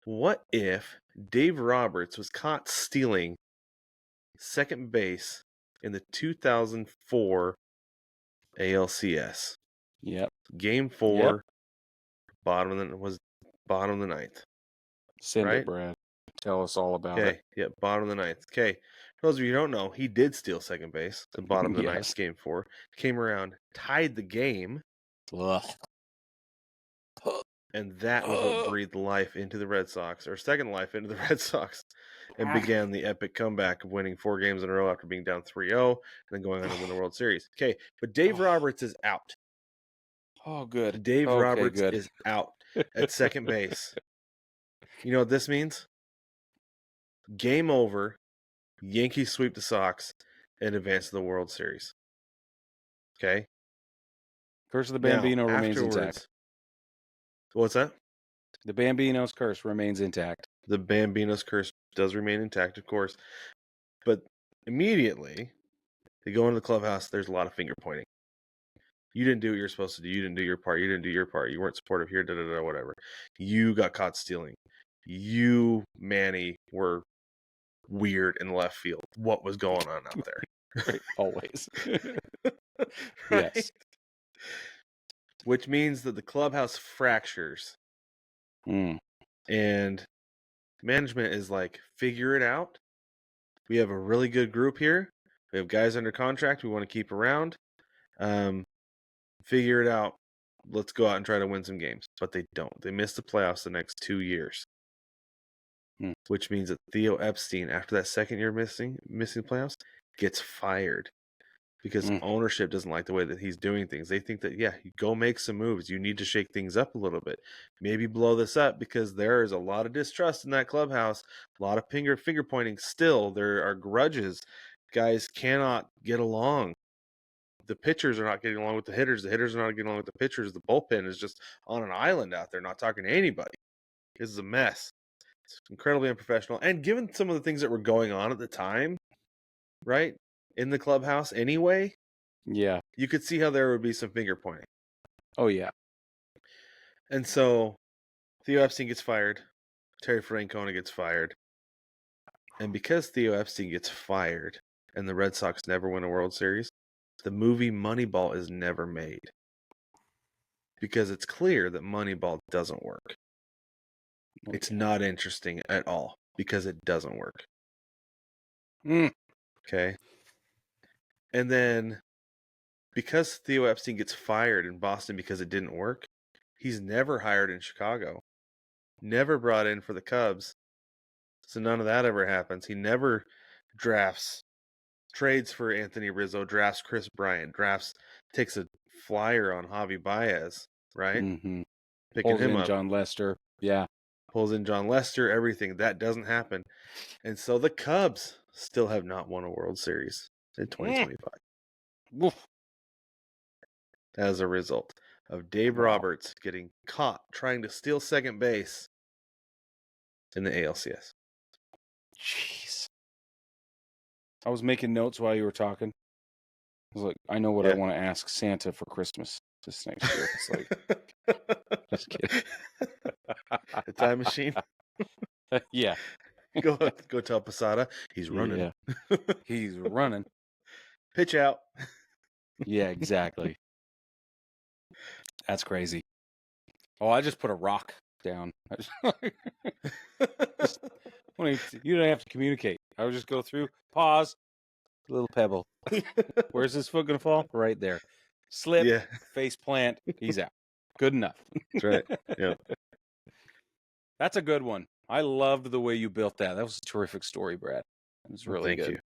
What if Dave Roberts was caught stealing second base in the 2004 ALCS? Yep. Game 4, bottom of the ninth. Send right? it, Brad. Tell us all about it. Okay, yep, bottom of the ninth. Okay, for those of you who don't know, he did steal second base. The bottom of the ninth, Yes. game 4. Came around, tied the game, Ugh. and that was what breathed life into the Red Sox, or second life into the Red Sox, and began the epic comeback of winning 4 games in a row after being down 3-0, and then going on to win the World Series. Okay, but Dave Roberts is out. Oh, good. Dave Okay, Roberts good. is out at second base. You know what this means? Game over. Yankees sweep the Sox and advance to the World Series. Okay? Curse of the Bambino now, remains afterwards, intact. What's that? The Bambino's curse remains intact. The Bambino's curse does remain intact, of course. But immediately, they go into the clubhouse, there's a lot of finger pointing. You didn't do what you're supposed to do. You didn't do your part. You didn't do your part. You weren't supportive here, whatever. You got caught stealing. You, Manny, were weird in left field. What was going on out there? Right, always. Right? Yes. Which means that the clubhouse fractures. And management is like, figure it out. We have a really good group here. We have guys under contract we want to keep around. Figure it out. Let's go out and try to win some games. But they don't. They miss the playoffs the next 2 years. Which means that Theo Epstein, after that second year missing playoffs, gets fired. Because ownership doesn't like the way that he's doing things. They think that, you go make some moves. You need to shake things up a little bit. Maybe blow this up, because there is a lot of distrust in that clubhouse. A lot of finger pointing still. There are grudges. Guys cannot get along. The pitchers are not getting along with the hitters. The hitters are not getting along with the pitchers. The bullpen is just on an island out there, not talking to anybody. This is a mess. It's incredibly unprofessional. And given some of the things that were going on at the time, right, in the clubhouse anyway, you could see how there would be some finger pointing. Oh, yeah. And so Theo Epstein gets fired. Terry Francona gets fired. And because Theo Epstein gets fired and the Red Sox never win a World Series, the movie Moneyball is never made. Because it's clear that Moneyball doesn't work. It's not interesting at all because it doesn't work. Okay? And then, because Theo Epstein gets fired in Boston because it didn't work, he's never hired in Chicago. Never brought in for the Cubs. So none of that ever happens. He never trades for Anthony Rizzo, drafts Chris Bryant, takes a flyer on Javi Baez, right? Mm-hmm. Picking him up. John Lester. Yeah. Pulls in John Lester, everything. That doesn't happen. And so the Cubs still have not won a World Series in 2025. Woof. As a result of Dave Roberts getting caught trying to steal second base in the ALCS. Jeez. I was making notes while you were talking. I was like, I know what I want to ask Santa for Christmas this next year. It's like, just kidding. The time machine? Yeah. Go tell Posada he's running. Yeah. He's running. Pitch out. Yeah, exactly. That's crazy. Oh, I just put a rock down. You don't have to communicate. I would just go through, pause, little pebble. Where's his foot going to fall? Right there. Slip, face plant, he's out. Good enough. That's right. Yeah. That's a good one. I loved the way you built that. That was a terrific story, Brad. It was really good. Thank you.